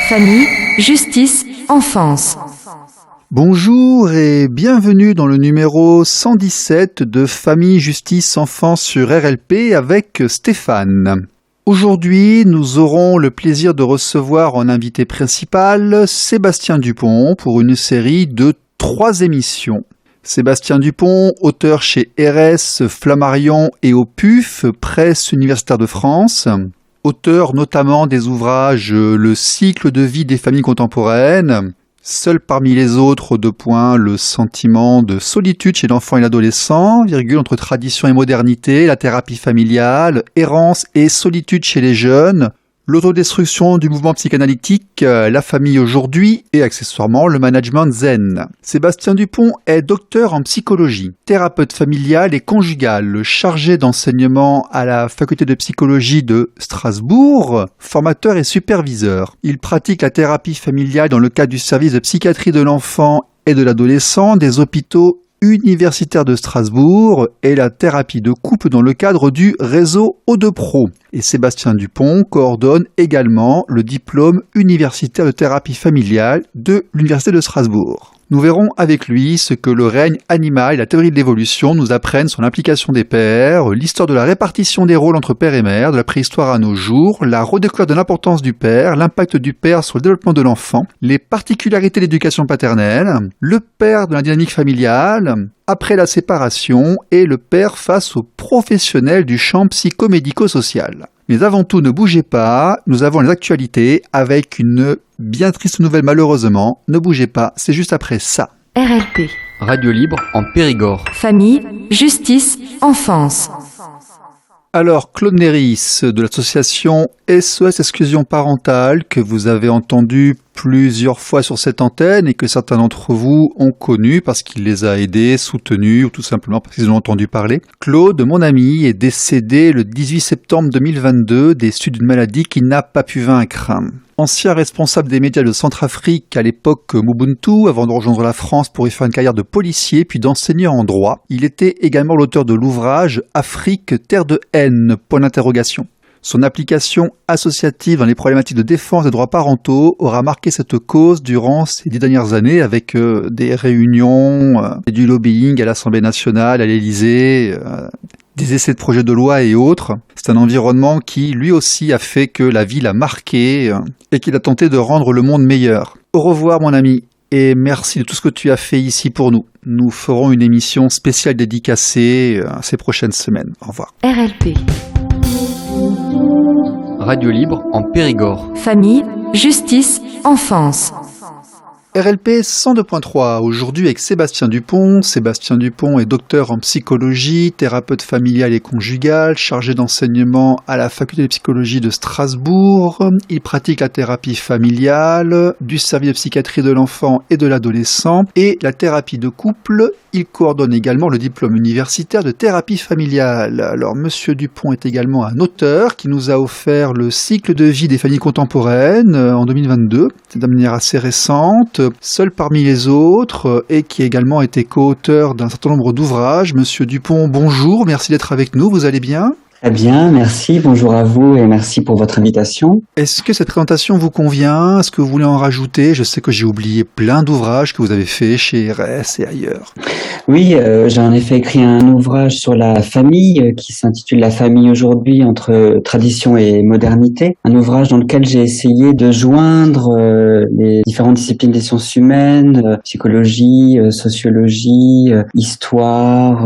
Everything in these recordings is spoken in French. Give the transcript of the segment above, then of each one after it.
Famille, justice, enfance. Bonjour et bienvenue dans le numéro 117 de Famille, justice, enfance sur RLP avec Stéphane. Aujourd'hui, nous aurons le plaisir de recevoir en invité principal Sébastien Dupont pour une série de 3 émissions. Sébastien Dupont, auteur chez RS, Flammarion et au PUF, Presse universitaire de France. Auteur notamment des ouvrages Le cycle de vie des familles contemporaines, Seul parmi les autres, le sentiment de solitude chez l'enfant et l'adolescent, entre tradition et modernité, la thérapie familiale, errance et solitude chez les jeunes, l'autodestruction du mouvement psychanalytique, la famille aujourd'hui et accessoirement le management zen. Sébastien Dupont est docteur en psychologie, thérapeute familial et conjugal, chargé d'enseignement à la faculté de psychologie de Strasbourg, formateur et superviseur. Il pratique la thérapie familiale dans le cadre du service de psychiatrie de l'enfant et de l'adolescent des hôpitaux universitaire de Strasbourg et la thérapie de couple dans le cadre du réseau O2Pro. Et Sébastien Dupont coordonne également le diplôme universitaire de thérapie familiale de l'Université de Strasbourg. Nous verrons avec lui ce que le règne animal et la théorie de l'évolution nous apprennent sur l'implication des pères, l'histoire de la répartition des rôles entre père et mère, de la préhistoire à nos jours, la redécouverte de l'importance du père, l'impact du père sur le développement de l'enfant, les particularités de l'éducation paternelle, le père de la dynamique familiale, après la séparation et le père face aux professionnels du champ psychomédico-social. Mais avant tout, ne bougez pas, nous avons les actualités avec une bien triste nouvelle malheureusement. Ne bougez pas, c'est juste après ça. RLP. Radio libre en Périgord. Famille, justice, enfance. Alors, Claude Néris de l'association SOS Exclusion Parentale que vous avez entendu plusieurs fois sur cette antenne et que certains d'entre vous ont connu parce qu'il les a aidés, soutenus ou tout simplement parce qu'ils en ont entendu parler. Claude, mon ami, est décédé le 18 septembre 2022 des suites d'une maladie qu'il n'a pas pu vaincre. Ancien responsable des médias de Centrafrique à l'époque Mobutu, avant de rejoindre la France pour y faire une carrière de policier puis d'enseignant en droit, il était également l'auteur de l'ouvrage Afrique, terre de haine, point d'interrogation. Son application associative dans les problématiques de défense des droits parentaux aura marqué cette cause durant ces 10 dernières années avec des réunions, du lobbying à l'Assemblée nationale, à l'Élysée, des essais de projets de loi et autres. C'est un environnement qui, lui aussi, a fait que la vie l'a marqué et qu'il a tenté de rendre le monde meilleur. Au revoir, mon ami, et merci de tout ce que tu as fait ici pour nous. Nous ferons une émission spéciale dédicacée ces prochaines semaines. Au revoir. RLP. Radio libre en Périgord. Famille, justice, enfance. RLP 102.3, aujourd'hui avec Sébastien Dupont. Sébastien Dupont est docteur en psychologie, thérapeute familial et conjugal, chargé d'enseignement à la faculté de psychologie de Strasbourg. Il pratique la thérapie familiale, du service de psychiatrie de l'enfant et de l'adolescent et la thérapie de couple. Il coordonne également le diplôme universitaire de thérapie familiale. Alors, Monsieur Dupont est également un auteur qui nous a offert le cycle de vie des familles contemporaines en 2022. C'est de manière assez récente. Seul parmi les autres, et qui a également été co-auteur d'un certain nombre d'ouvrages. Monsieur Dupont, bonjour, merci d'être avec nous, vous allez bien ? Très bien, merci, bonjour à vous et merci pour votre invitation. Est-ce que cette présentation vous convient ? Est-ce que vous voulez en rajouter ? Je sais que j'ai oublié plein d'ouvrages que vous avez faits chez RS et ailleurs. Oui, j'ai en effet écrit un ouvrage sur la famille qui s'intitule La famille aujourd'hui entre tradition et modernité. Un ouvrage dans lequel j'ai essayé de joindre les différentes disciplines des sciences humaines, psychologie, sociologie, histoire,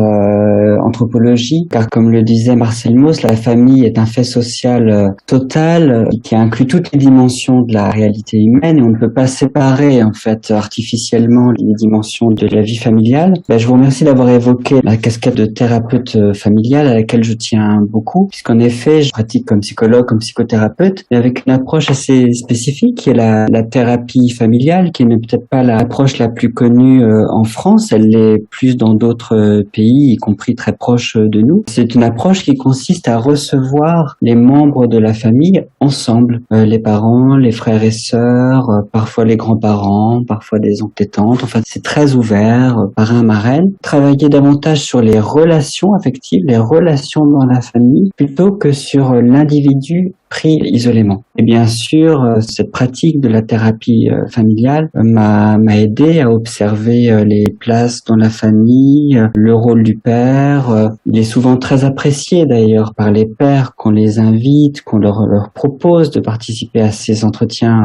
anthropologie. Car comme le disait Marcel Mauss, la famille est un fait social total qui inclut toutes les dimensions de la réalité humaine et on ne peut pas séparer en fait artificiellement les dimensions de la vie familiale. Je vous remercie d'avoir évoqué la casquette de thérapeute familiale à laquelle je tiens beaucoup, puisqu'en effet, je pratique comme psychologue, comme psychothérapeute, mais avec une approche assez spécifique qui est la thérapie familiale, qui n'est peut-être pas l'approche la plus connue en France, elle l'est plus dans d'autres pays, y compris très proches de nous. C'est une approche qui consiste à recevoir les membres de la famille ensemble, les parents, les frères et sœurs, parfois les grands-parents, parfois des oncles et tantes, enfin c'est très ouvert, parrain, marraine. Travailler davantage sur les relations affectives, les relations dans la famille, plutôt que sur l'individu pris isolément. Et bien sûr, cette pratique de la thérapie familiale m'a aidé à observer les places dans la famille, le rôle du père. Il est souvent très apprécié d'ailleurs par les pères qu'on les invite, qu'on leur propose de participer à ces entretiens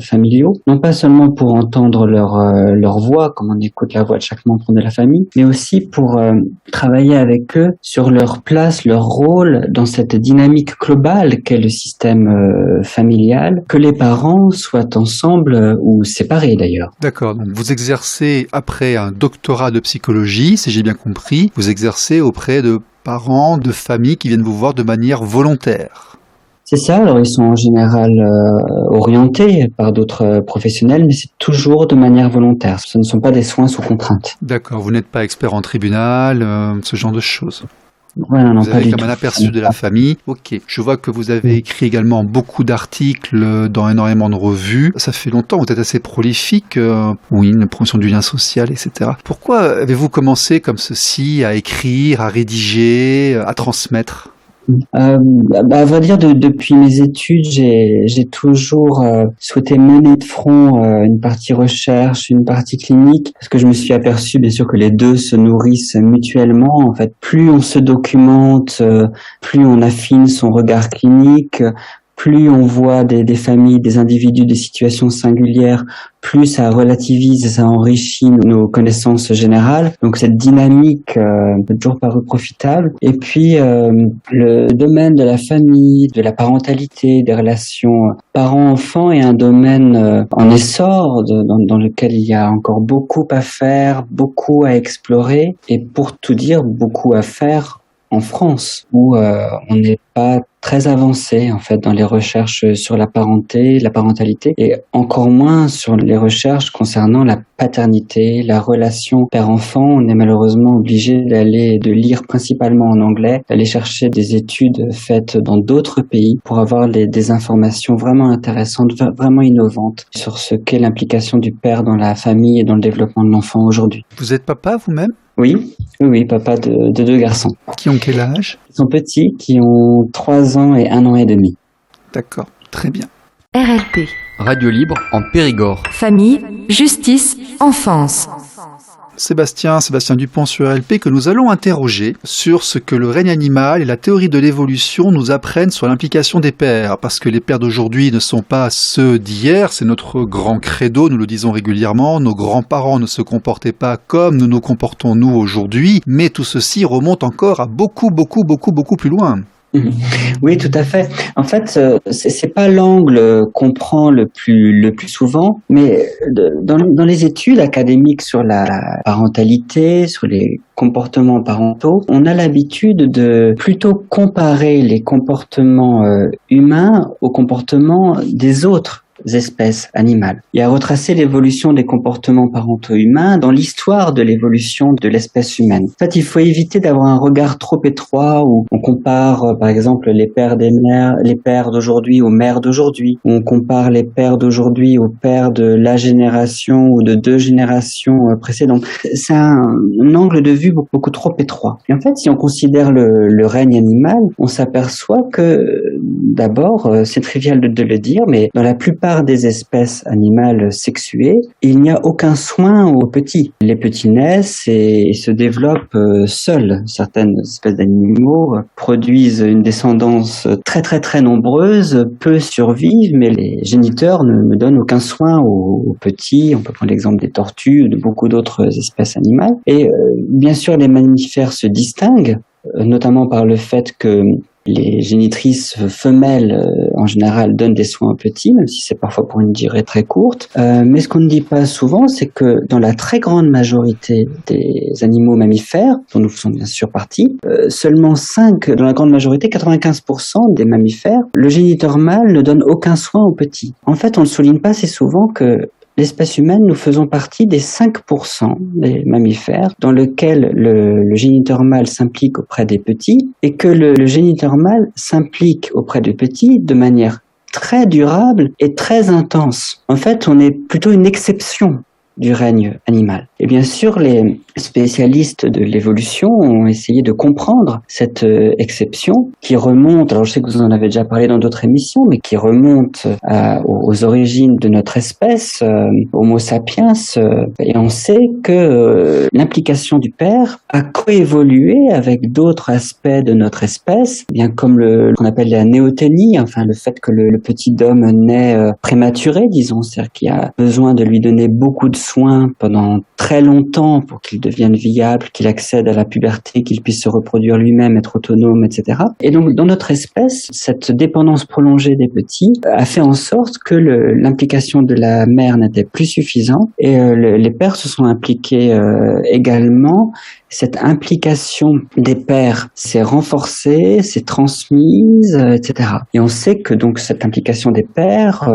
familiaux, non pas seulement pour entendre leur voix, comme on écoute la voix de chaque membre de la famille, mais aussi pour travailler avec eux sur leur place, leur rôle dans cette dynamique globale qu'est le système familial, que les parents soient ensemble ou séparés d'ailleurs. D'accord, donc vous exercez après un doctorat de psychologie, si j'ai bien compris, vous exercez auprès de parents, de familles qui viennent vous voir de manière volontaire. C'est ça, alors ils sont en général orientés par d'autres professionnels, mais c'est toujours de manière volontaire. Ce ne sont pas des soins sous contrainte. D'accord, vous n'êtes pas expert en tribunal, ce genre de choses. Ouais, non, Vous pas avez du comme tout. un aperçu de la famille. Ok, je vois que vous avez écrit également beaucoup d'articles dans énormément de revues. Ça fait longtemps, vous êtes assez prolifique. Oui, une promotion du lien social, etc. Pourquoi avez-vous commencé comme ceci à écrire, à rédiger, à transmettre ? À vrai dire, depuis mes études, j'ai toujours souhaité mener de front une partie recherche, une partie clinique, parce que je me suis aperçu, bien sûr, que les deux se nourrissent mutuellement. En fait, plus on se documente, plus on affine son regard clinique, plus on voit des familles, des individus, des situations singulières, plus ça relativise et ça enrichit nos connaissances générales. Donc cette dynamique peut toujours paru profitable. Et puis le domaine de la famille, de la parentalité, des relations parents-enfants est un domaine en essor dans lequel il y a encore beaucoup à faire, beaucoup à explorer et pour tout dire, beaucoup à faire en France où on n'est pas très avancé en fait dans les recherches sur la parenté, la parentalité et encore moins sur les recherches concernant la paternité, la relation père-enfant. On est malheureusement obligé de lire principalement en anglais, d'aller chercher des études faites dans d'autres pays pour avoir des informations vraiment intéressantes, vraiment innovantes sur ce qu'est l'implication du père dans la famille et dans le développement de l'enfant aujourd'hui. Vous êtes papa vous-même ? Oui, papa de 2 garçons. Qui ont quel âge ? Ils sont petits, qui ont 3 ans et 1 an et demi. D'accord, très bien. RLP. Radio libre en Périgord. Famille, justice, enfance. Sébastien Dupont sur RLP, que nous allons interroger sur ce que le règne animal et la théorie de l'évolution nous apprennent sur l'implication des pères, parce que les pères d'aujourd'hui ne sont pas ceux d'hier, c'est notre grand credo, nous le disons régulièrement, nos grands-parents ne se comportaient pas comme nous nous comportons nous aujourd'hui, mais tout ceci remonte encore à beaucoup plus loin. Oui, tout à fait. En fait, c'est pas l'angle qu'on prend le plus souvent, mais dans les études académiques sur la parentalité, sur les comportements parentaux, on a l'habitude de plutôt comparer les comportements humains aux comportements des autres espèces animales. Il y a retracé l'évolution des comportements parentaux humains dans l'histoire de l'évolution de l'espèce humaine. En fait, il faut éviter d'avoir un regard trop étroit où on compare, par exemple, les pères d'aujourd'hui aux mères d'aujourd'hui, où on compare les pères d'aujourd'hui aux pères de la génération ou de 2 générations précédentes. C'est un angle de vue beaucoup trop étroit. Et en fait, si on considère le règne animal, on s'aperçoit que, d'abord, c'est trivial de le dire, mais dans la plupart des espèces animales sexuées, il n'y a aucun soin aux petits. Les petits naissent et se développent seuls. Certaines espèces d'animaux produisent une descendance très nombreuse, peu survivent, mais les géniteurs ne donnent aucun soin aux petits. On peut prendre l'exemple des tortues ou de beaucoup d'autres espèces animales. Et bien sûr, les mammifères se distinguent, notamment par le fait que les génitrices femelles, en général, donnent des soins aux petits, même si c'est parfois pour une durée très courte. Mais ce qu'on ne dit pas souvent, c'est que dans la très grande majorité des animaux mammifères, dont nous faisons bien sûr partie, seulement 5, dans la grande majorité, 95% des mammifères, le géniteur mâle ne donne aucun soin aux petits. En fait, on ne souligne pas assez souvent que l'espèce humaine, nous faisons partie des 5% des mammifères dans lequel le géniteur mâle s'implique auprès des petits et que le géniteur mâle s'implique auprès des petits de manière très durable et très intense. En fait, on est plutôt une exception du règne animal. Et bien sûr, les spécialistes de l'évolution ont essayé de comprendre cette exception qui remonte, alors je sais que vous en avez déjà parlé dans d'autres émissions, mais qui remonte aux origines de notre espèce, Homo sapiens, et on sait que l'implication du père a coévolué avec d'autres aspects de notre espèce, bien comme qu'on appelle la néoténie, enfin le fait que le petit homme naît prématuré, disons, c'est-à-dire qu'il y a besoin de lui donner beaucoup de soins pendant très longtemps pour qu'il devienne viable, qu'il accède à la puberté, qu'il puisse se reproduire lui-même, être autonome, etc. Et donc, dans notre espèce, cette dépendance prolongée des petits a fait en sorte que l'implication de la mère n'était plus suffisante et les pères se sont impliqués également. Cette implication des pères s'est renforcée, s'est transmise, etc. Et on sait que donc cette implication des pères,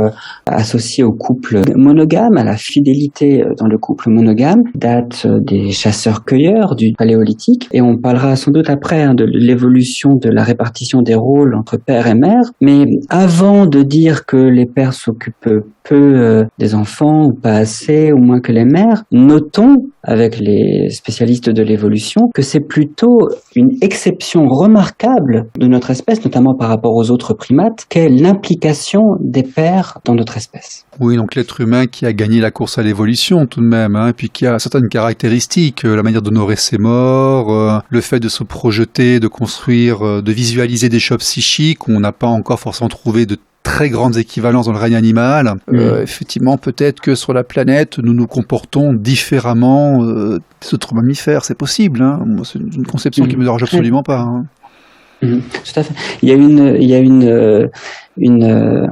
associée au couple monogame, à la fidélité dans le couple monogame, date des chasseurs-cueilleurs du Paléolithique. Et on parlera sans doute après de l'évolution de la répartition des rôles entre père et mère. Mais avant de dire que les pères s'occupent peu des enfants ou pas assez, ou moins que les mères, notons avec les spécialistes de l'évolution que c'est plutôt une exception remarquable de notre espèce, notamment par rapport aux autres primates, qu'est l'implication des pères dans notre espèce. Oui, donc l'être humain qui a gagné la course à l'évolution tout de même, et puis qui a certaines caractéristiques, la manière d'honorer ses morts, le fait de se projeter, de construire, de visualiser des chocs psychiques où on n'a pas encore forcément trouvé de très grandes équivalences dans le règne animal. Effectivement, peut-être que sur la planète, nous nous comportons différemment des autres mammifères, c'est possible. Moi, c'est une conception qui me dérange absolument pas. Tout à fait. Il y a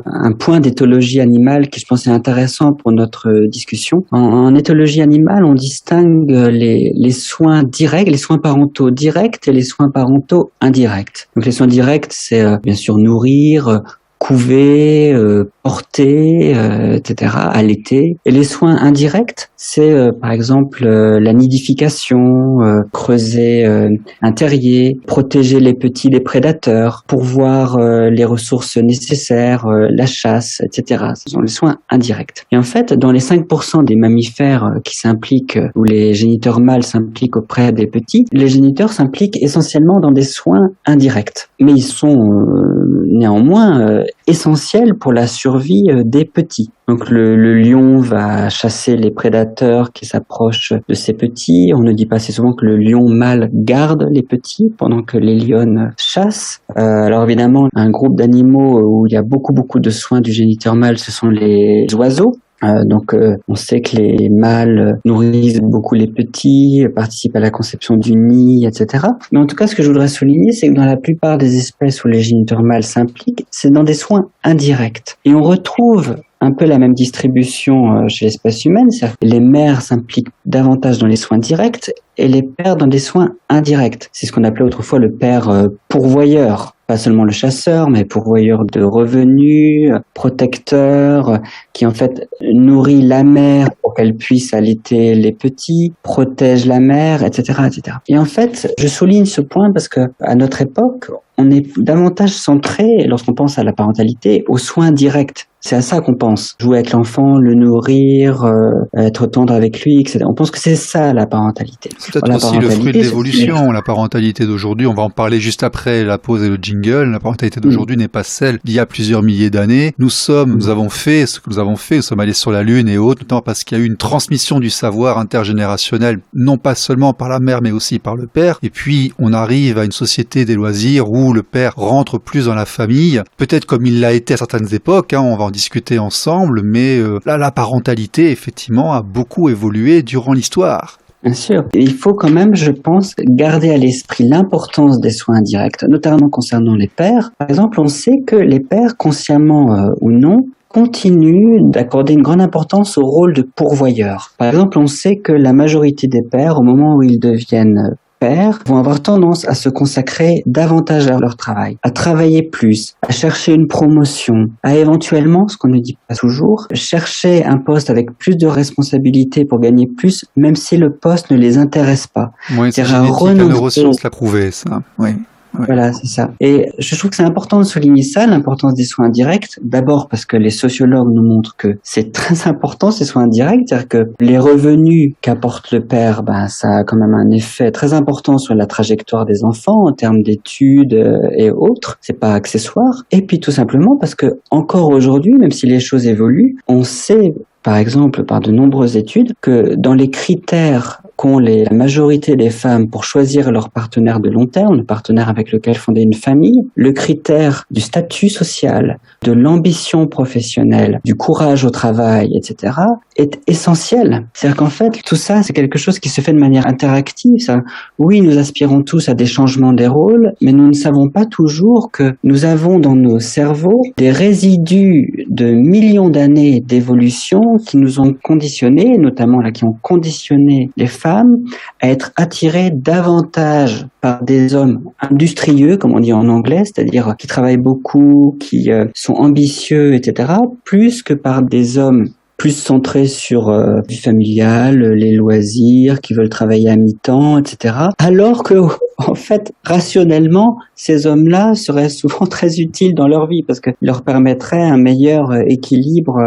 un point d'éthologie animale qui je pense est intéressant pour notre discussion. En éthologie animale, on distingue les soins directs, les soins parentaux directs et les soins parentaux indirects. Donc les soins directs, c'est bien sûr nourrir, couver, porter, etc., allaiter. Et les soins indirects, c'est par exemple la nidification, creuser un terrier, protéger les petits des prédateurs, pourvoir les ressources nécessaires, la chasse, etc. Ce sont les soins indirects. Et en fait, dans les 5% des mammifères qui s'impliquent, où les géniteurs mâles s'impliquent auprès des petits, les géniteurs s'impliquent essentiellement dans des soins indirects. Mais ils sont néanmoins essentiels pour la survie des petits. Donc le lion va chasser les prédateurs qui s'approchent de ses petits. On ne dit pas assez souvent que le lion mâle garde les petits pendant que les lionnes chassent. Alors évidemment, un groupe d'animaux où il y a beaucoup de soins du géniteur mâle, ce sont les oiseaux. Donc on sait que les mâles nourrissent beaucoup les petits, participent à la conception du nid, etc. Mais en tout cas, ce que je voudrais souligner, c'est que dans la plupart des espèces où les géniteurs mâles s'impliquent, c'est dans des soins indirects. Et on retrouve un peu la même distribution chez l'espèce humaine, c'est-à-dire que les mères s'impliquent davantage dans les soins directs et les pères dans des soins indirects. C'est ce qu'on appelait autrefois le père pourvoyeur. Pas seulement le chasseur, mais pourvoyeur de revenus, protecteur, qui en fait nourrit la mère pour qu'elle puisse allaiter les petits, protège la mère, etc., etc. Et en fait, je souligne ce point parce que à notre époque, on est davantage centré, lorsqu'on pense à la parentalité, aux soins directs. C'est à ça qu'on pense. Jouer avec l'enfant, le nourrir, être tendre avec lui, etc. On pense que c'est ça la parentalité. C'est peut-être aussi le fruit de l'évolution, la parentalité d'aujourd'hui. On va en parler juste après la pause et le jingle. La parentalité d'aujourd'hui n'est pas celle d'il y a plusieurs milliers d'années. Nous avons fait ce que nous avons fait. Nous sommes allés sur la Lune et autres, notamment parce qu'il y a eu une transmission du savoir intergénérationnel, non pas seulement par la mère, mais aussi par le père. Et puis, on arrive à une société des loisirs où le père rentre plus dans la famille, peut-être comme il l'a été à certaines époques, on va en discuter ensemble, mais là, la parentalité, effectivement, a beaucoup évolué durant l'histoire. Bien sûr. Il faut quand même, je pense, garder à l'esprit l'importance des soins indirects, notamment concernant les pères. Par exemple, on sait que les pères, consciemment ou non, continuent d'accorder une grande importance au rôle de pourvoyeur. Par exemple, on sait que la majorité des pères, au moment où ils deviennent pères, vont avoir tendance à se consacrer davantage à leur travail, à travailler plus, à chercher une promotion, à éventuellement, ce qu'on ne dit pas toujours, chercher un poste avec plus de responsabilités pour gagner plus, même si le poste ne les intéresse pas. Oui, c'est génétique, la neuroscience l'a prouvé, ça. Oui. Ouais. Voilà, c'est ça. Et je trouve que c'est important de souligner ça, l'importance des soins directs. D'abord parce que les sociologues nous montrent que c'est très important, ces soins directs. C'est-à-dire que les revenus qu'apporte le père, ça a quand même un effet très important sur la trajectoire des enfants en termes d'études et autres. C'est pas accessoire. Et puis tout simplement parce que encore aujourd'hui, même si les choses évoluent, on sait par exemple, par de nombreuses études, que dans les critères qu'ont la majorité des femmes pour choisir leur partenaire de long terme, le partenaire avec lequel fonder une famille, le critère du statut social, de l'ambition professionnelle, du courage au travail, etc., est essentiel. C'est-à-dire qu'en fait, tout ça, c'est quelque chose qui se fait de manière interactive. Ça. Oui, nous aspirons tous à des changements des rôles, mais nous ne savons pas toujours que nous avons dans nos cerveaux des résidus de millions d'années d'évolution qui nous ont conditionnés, notamment qui ont conditionné les femmes à être attirées davantage par des hommes industrieux, comme on dit en anglais, c'est-à-dire qui travaillent beaucoup, qui sont ambitieux, etc., plus que par des hommes plus centrés sur vie familiale, les loisirs, qui veulent travailler à mi-temps, etc. Alors que, en fait, rationnellement, ces hommes-là seraient souvent très utiles dans leur vie parce qu'ils leur permettraient un meilleur équilibre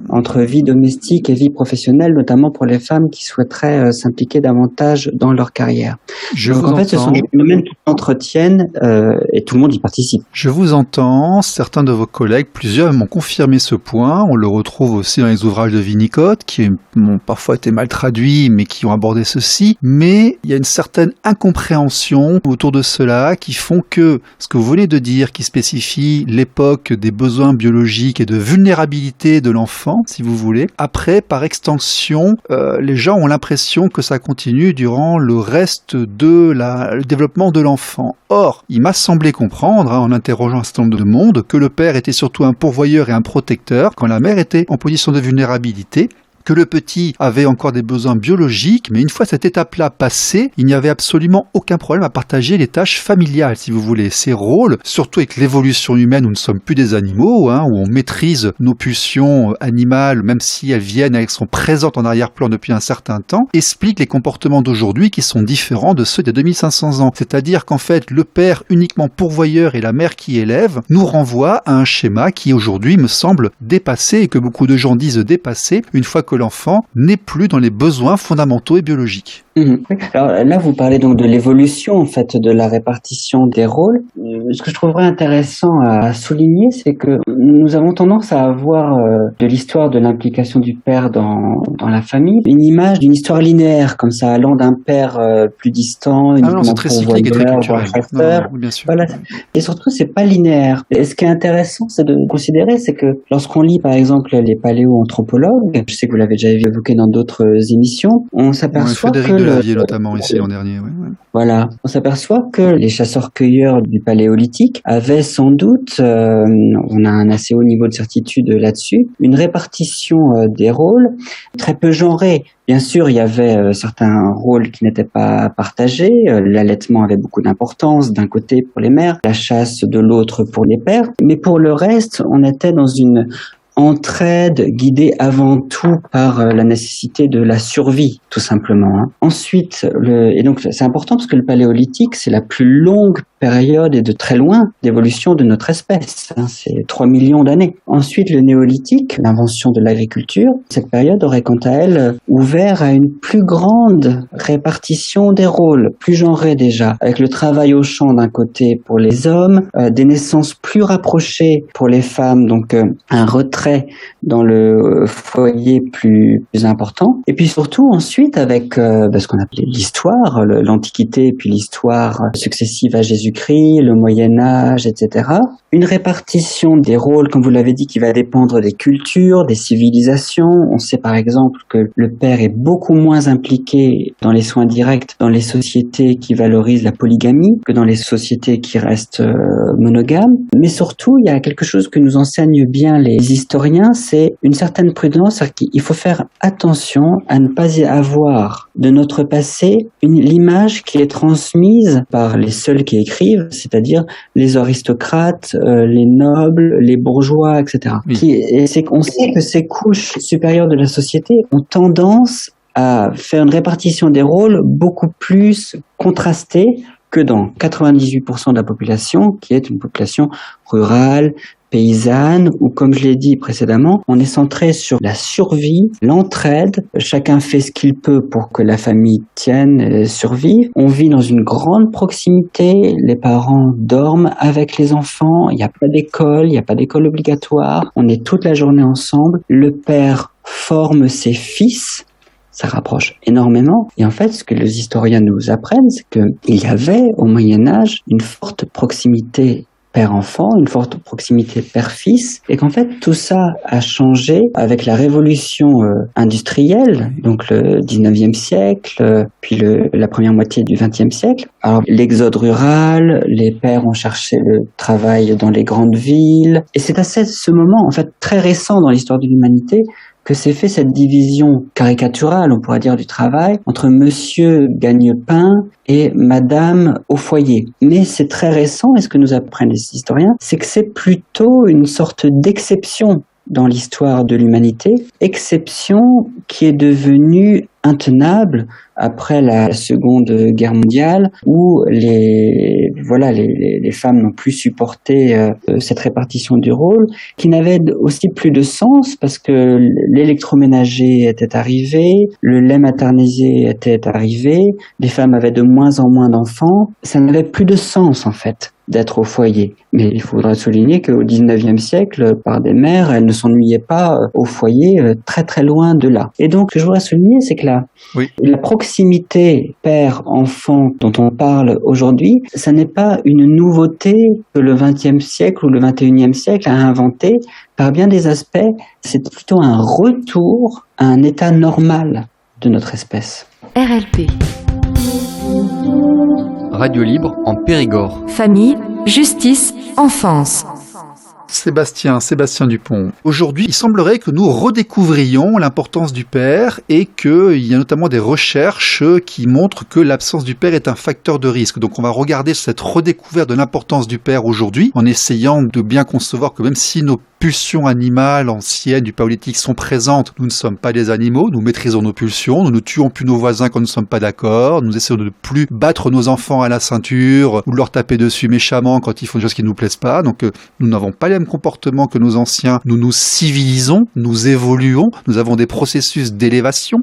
entre vie domestique et vie professionnelle, notamment pour les femmes qui souhaiteraient s'impliquer davantage dans leur carrière. Donc, en fait, ce sont des phénomènes qui s'entretiennent et tout le monde y participe. Je vous entends. Certains de vos collègues, plusieurs m'ont confirmé ce point. On le retrouve aussi dans les ouvrages de Winnicott, qui ont parfois été mal traduits, mais qui ont abordé ceci. Mais il y a une certaine incompréhension autour de cela qui font que ce que vous venez de dire, qui spécifie l'époque des besoins biologiques et de vulnérabilité de l'enfant, si vous voulez, après, par extension, les gens ont l'impression que ça continue durant le reste de le développement de l'enfant. Or, il m'a semblé comprendre, en interrogeant un certain nombre de monde, que le père était surtout un pourvoyeur et un protecteur, quand la mère était en position de vulnérabilité, que le petit avait encore des besoins biologiques, mais une fois cette étape-là passée, il n'y avait absolument aucun problème à partager les tâches familiales, si vous voulez. Ces rôles, surtout avec l'évolution humaine où nous ne sommes plus des animaux, où on maîtrise nos pulsions animales, même si elles sont présentes en arrière-plan depuis un certain temps, expliquent les comportements d'aujourd'hui qui sont différents de ceux d'il y a 2500 ans. C'est-à-dire qu'en fait, le père uniquement pourvoyeur et la mère qui élève nous renvoie à un schéma qui aujourd'hui me semble dépassé et que beaucoup de gens disent dépassé une fois que l'enfant n'est plus dans les besoins fondamentaux et biologiques. Alors là, vous parlez donc de l'évolution en fait de la répartition des rôles. Ce que je trouverais intéressant à souligner, c'est que nous avons tendance à avoir de l'histoire de l'implication du père dans la famille une image d'une histoire linéaire, comme ça allant d'un père plus distant, uniquement c'est très cyclique et très culturel. Bien sûr. Voilà. Et surtout, c'est pas linéaire. Et ce qui est intéressant, c'est de considérer, c'est que lorsqu'on lit par exemple les paléoanthropologues, je sais que vous l'avez déjà évoqué dans d'autres émissions, on s'aperçoit que notamment ici l'an dernier. Voilà, on s'aperçoit que les chasseurs-cueilleurs du Paléolithique avaient sans doute, on a un assez haut niveau de certitude là-dessus, une répartition des rôles très peu genrée. Bien sûr, il y avait certains rôles qui n'étaient pas partagés. L'allaitement avait beaucoup d'importance d'un côté pour les mères, la chasse de l'autre pour les pères. Mais pour le reste, on était dans une entraide guidée avant tout par la nécessité de la survie, tout simplement. Ensuite, et donc c'est important parce que le Paléolithique, c'est la plus longue période et de très loin d'évolution de notre espèce. C'est 3 millions d'années. Ensuite, le Néolithique, l'invention de l'agriculture, cette période aurait quant à elle ouvert à une plus grande répartition des rôles, plus genrée déjà, avec le travail au champ d'un côté pour les hommes, des naissances plus rapprochées pour les femmes, donc un retrait dans le foyer plus important. Et puis surtout ensuite avec ce qu'on appelait l'histoire, l'Antiquité et puis l'histoire successive à Jésus-Christ, le Moyen-Âge, etc. Une répartition des rôles, comme vous l'avez dit, qui va dépendre des cultures, des civilisations. On sait par exemple que le père est beaucoup moins impliqué dans les soins directs dans les sociétés qui valorisent la polygamie que dans les sociétés qui restent monogames. Mais surtout, il y a quelque chose que nous enseignent bien les historiens, c'est une certaine prudence, c'est-à-dire qu'il faut faire attention à ne pas y avoir de notre passé l'image qui est transmise par les seuls qui écrivent, c'est-à-dire les aristocrates, les nobles, les bourgeois, etc. Oui. On sait que ces couches supérieures de la société ont tendance à faire une répartition des rôles beaucoup plus contrastée, que dans 98% de la population, qui est une population rurale, paysanne, ou comme je l'ai dit précédemment, on est centré sur la survie, l'entraide, chacun fait ce qu'il peut pour que la famille tienne et survive. On vit dans une grande proximité, les parents dorment avec les enfants, il n'y a pas d'école obligatoire, on est toute la journée ensemble, le père forme ses fils, ça rapproche énormément. Et en fait, ce que les historiens nous apprennent, c'est qu'il y avait au Moyen-Âge une forte proximité père-enfant, une forte proximité père-fils, et qu'en fait tout ça a changé avec la révolution industrielle, donc le 19e siècle, puis la première moitié du 20e siècle. Alors l'exode rural, les pères ont cherché le travail dans les grandes villes, et c'est à ce moment en fait très récent dans l'histoire de l'humanité que s'est fait cette division caricaturale, on pourrait dire, du travail entre monsieur gagne-pain et madame au foyer. Mais c'est très récent, et ce que nous apprennent les historiens, c'est que c'est plutôt une sorte d'exception dans l'histoire de l'humanité, exception qui est devenue intenable après la Seconde Guerre mondiale, où les femmes n'ont plus supporté cette répartition du rôle, qui n'avait aussi plus de sens parce que l'électroménager était arrivé, le lait maternisé était arrivé, les femmes avaient de moins en moins d'enfants, ça n'avait plus de sens en fait d'être au foyer. Mais il faudra souligner qu'au 19e siècle, par des mères, elles ne s'ennuyaient pas au foyer, très très loin de là. Et donc, ce que je voudrais souligner, c'est que la proximité père-enfant dont on parle aujourd'hui, ça n'est pas une nouveauté que le 20e siècle ou le 21e siècle a inventé. Par bien des aspects, c'est plutôt un retour à un état normal de notre espèce. RLP. Radio libre en Périgord. Famille, justice, enfance. Sébastien Dupont. Aujourd'hui, il semblerait que nous redécouvrions l'importance du père et qu'il y a notamment des recherches qui montrent que l'absence du père est un facteur de risque. Donc on va regarder cette redécouverte de l'importance du père aujourd'hui en essayant de bien concevoir que même si nos pulsions animales anciennes du paléolithique sont présentes, nous ne sommes pas des animaux, nous maîtrisons nos pulsions, nous ne tuons plus nos voisins quand nous ne sommes pas d'accord, nous essayons de ne plus battre nos enfants à la ceinture ou de leur taper dessus méchamment quand ils font des choses qui ne nous plaisent pas. Donc nous n'avons pas les mêmes comportements que nos anciens, nous nous civilisons, nous évoluons, nous avons des processus d'élévation.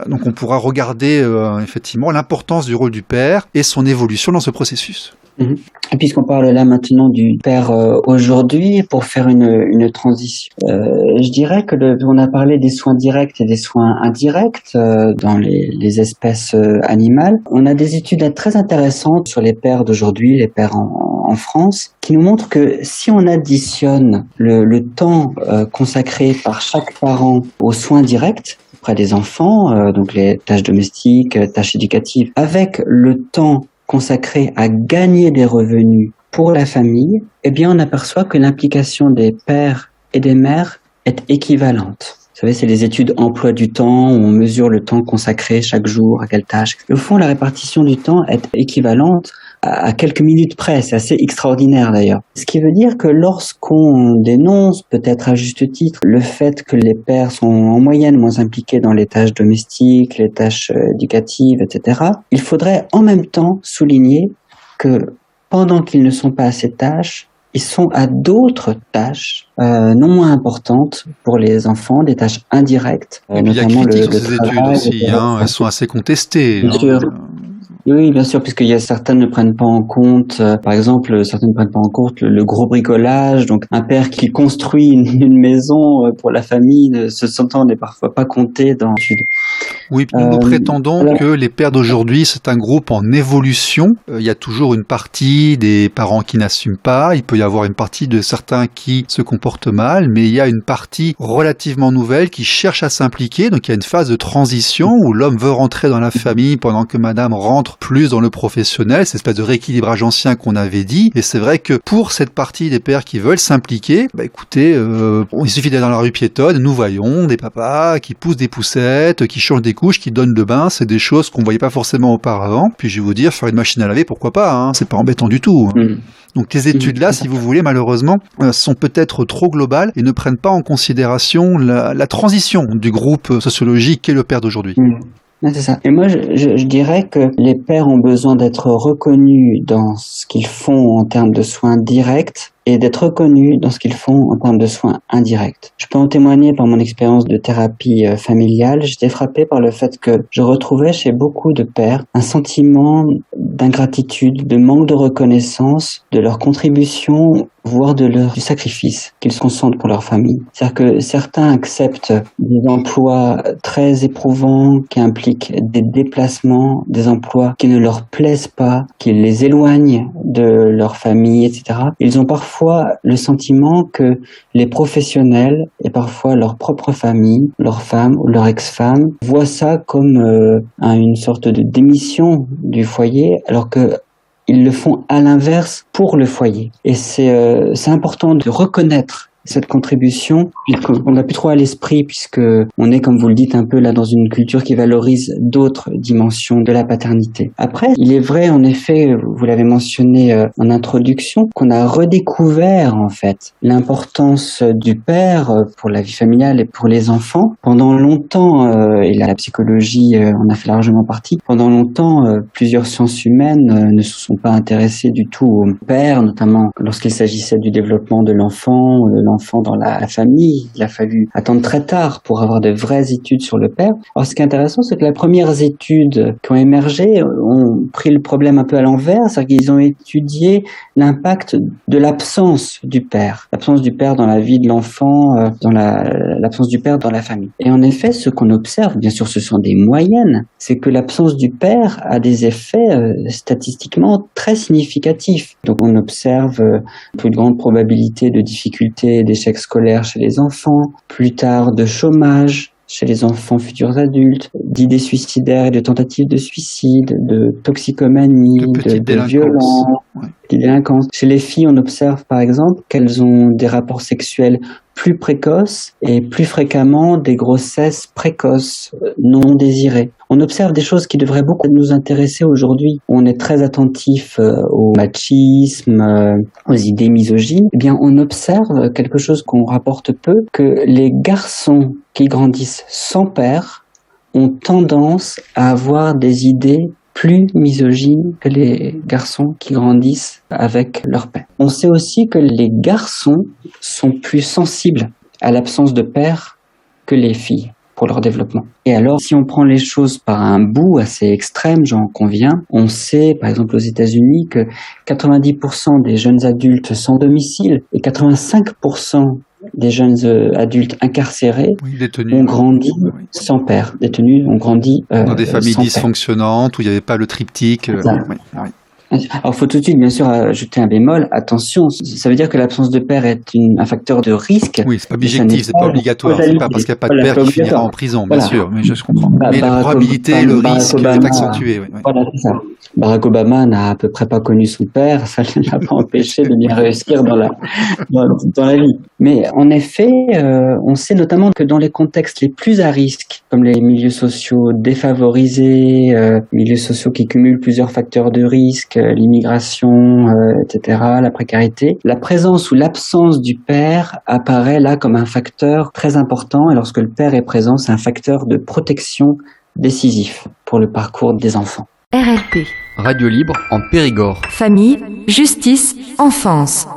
Donc on pourra regarder effectivement l'importance du rôle du père et son évolution dans ce processus. Et puisqu'on parle là maintenant du père aujourd'hui, pour faire une transition, je dirais que on a parlé des soins directs et des soins indirects dans les espèces animales. On a des études là très intéressantes sur les pères d'aujourd'hui, les pères en France, qui nous montrent que si on additionne le temps consacré par chaque parent aux soins directs auprès des enfants, donc les tâches domestiques, tâches éducatives, avec le temps consacré à gagner des revenus pour la famille, eh bien on aperçoit que l'implication des pères et des mères est équivalente. Vous savez, c'est les études emploi du temps, où on mesure le temps consacré chaque jour à quelle tâche. Au fond, la répartition du temps est équivalente à quelques minutes près, c'est assez extraordinaire d'ailleurs. Ce qui veut dire que lorsqu'on dénonce, peut-être à juste titre, le fait que les pères sont en moyenne moins impliqués dans les tâches domestiques, les tâches éducatives, etc., il faudrait en même temps souligner que pendant qu'ils ne sont pas à ces tâches, ils sont à d'autres tâches non moins importantes pour les enfants, des tâches indirectes. Et puis il y a critique sur ces études aussi, elles sont assez contestées. Bien sûr. Oui, bien sûr, puisqu'il y a certaines ne prennent pas en compte, par exemple, certaines ne prennent pas en compte le gros bricolage. Donc, un père qui construit une maison pour la famille, se sentant n'est parfois pas compté dans l'étude. Oui, nous prétendons que les pères d'aujourd'hui, c'est un groupe en évolution. Il y a toujours une partie des parents qui n'assument pas. Il peut y avoir une partie de certains qui se comportent mal, mais il y a une partie relativement nouvelle qui cherche à s'impliquer. Donc, il y a une phase de transition où l'homme veut rentrer dans la famille pendant que madame rentre plus dans le professionnel, cette espèce de rééquilibrage ancien qu'on avait dit. Et c'est vrai que pour cette partie des pères qui veulent s'impliquer, écoutez, il suffit d'aller dans la rue piétonne, nous voyons des papas qui poussent des poussettes, qui changent des couches, qui donnent le bain, c'est des choses qu'on voyait pas forcément auparavant. Puis je vais vous dire, faire une machine à laver, pourquoi pas, hein, c'est pas embêtant du tout. Donc les études-là, si vous voulez, malheureusement, sont peut-être trop globales et ne prennent pas en considération la transition du groupe sociologique qu'est le père d'aujourd'hui. Ouais, c'est ça. Et moi, je dirais que les pères ont besoin d'être reconnus dans ce qu'ils font en termes de soins directs et d'être reconnus dans ce qu'ils font en termes de soins indirects. Je peux en témoigner par mon expérience de thérapie familiale. J'étais frappé par le fait que je retrouvais chez beaucoup de pères un sentiment d'ingratitude, de manque de reconnaissance de leur contribution, voire du sacrifice qu'ils consentent pour leur famille. C'est-à-dire que certains acceptent des emplois très éprouvants qui impliquent des déplacements, des emplois qui ne leur plaisent pas, qui les éloignent de leur famille, etc. Ils ont parfois le sentiment que les professionnels et parfois leur propre famille, leur femme ou leur ex-femme voient ça comme une sorte de démission du foyer, alors que ils le font à l'inverse pour le foyer. Et c'est important de reconnaître cette contribution, puisqu'on n'a plus trop à l'esprit, puisque on est, comme vous le dites, un peu là dans une culture qui valorise d'autres dimensions de la paternité. Après, il est vrai, en effet, vous l'avez mentionné en introduction, qu'on a redécouvert, en fait, l'importance du père pour la vie familiale et pour les enfants. Pendant longtemps, et la psychologie en a fait largement partie, pendant longtemps, plusieurs sciences humaines ne se sont pas intéressées du tout au père, notamment lorsqu'il s'agissait du développement de l'enfant dans la famille. Il a fallu attendre très tard pour avoir de vraies études sur le père. Alors, ce qui est intéressant, c'est que les premières études qui ont émergé ont pris le problème un peu à l'envers, c'est-à-dire qu'ils ont étudié l'impact de l'absence du père. L'absence du père dans la vie de l'enfant, l'absence du père dans la famille. Et en effet, ce qu'on observe, bien sûr, ce sont des moyennes, c'est que l'absence du père a des effets statistiquement très significatifs. Donc, on observe plus de grande probabilité de difficultés d'échecs scolaires chez les enfants, plus tard de chômage chez les enfants futurs adultes, d'idées suicidaires et de tentatives de suicide, de toxicomanie, de violence, de délinquance. Chez les filles, on observe par exemple qu'elles ont des rapports sexuels plus précoces et plus fréquemment des grossesses précoces, non désirées. On observe des choses qui devraient beaucoup nous intéresser aujourd'hui. On est très attentif au machisme, aux idées misogynes. Eh bien, on observe quelque chose qu'on rapporte peu, que les garçons qui grandissent sans père ont tendance à avoir des idées plus misogynes que les garçons qui grandissent avec leur père. On sait aussi que les garçons sont plus sensibles à l'absence de père que les filles pour leur développement. Et alors, si on prend les choses par un bout assez extrême, j'en conviens, on sait, par exemple aux États-Unis, que 90% des jeunes adultes sans domicile et 85% des jeunes adultes incarcérés ont grandi sans père. Détenus ont grandi dans des familles dysfonctionnantes où il n'y avait pas le triptyque. Alors, faut tout de suite, bien sûr, ajouter un bémol. Attention, ça veut dire que l'absence de père est un facteur de risque. Oui, c'est pas objectif, c'est pas obligatoire. C'est pas parce qu'il n'y a pas de père qu'il finira en prison, bien sûr. Mais je comprends. Mais la probabilité, le risque est accentué. Voilà, c'est ça. Barack Obama n'a à peu près pas connu son père. Ça ne l'a pas empêché de bien réussir dans la vie. Mais en effet, on sait notamment que dans les contextes les plus à risque, comme les milieux sociaux défavorisés, milieux sociaux qui cumulent plusieurs facteurs de risque, l'immigration, etc., la précarité, la présence ou l'absence du père apparaît là comme un facteur très important. Et lorsque le père est présent, c'est un facteur de protection décisif pour le parcours des enfants. RLP. Radio libre en Périgord. Famille, justice, enfance.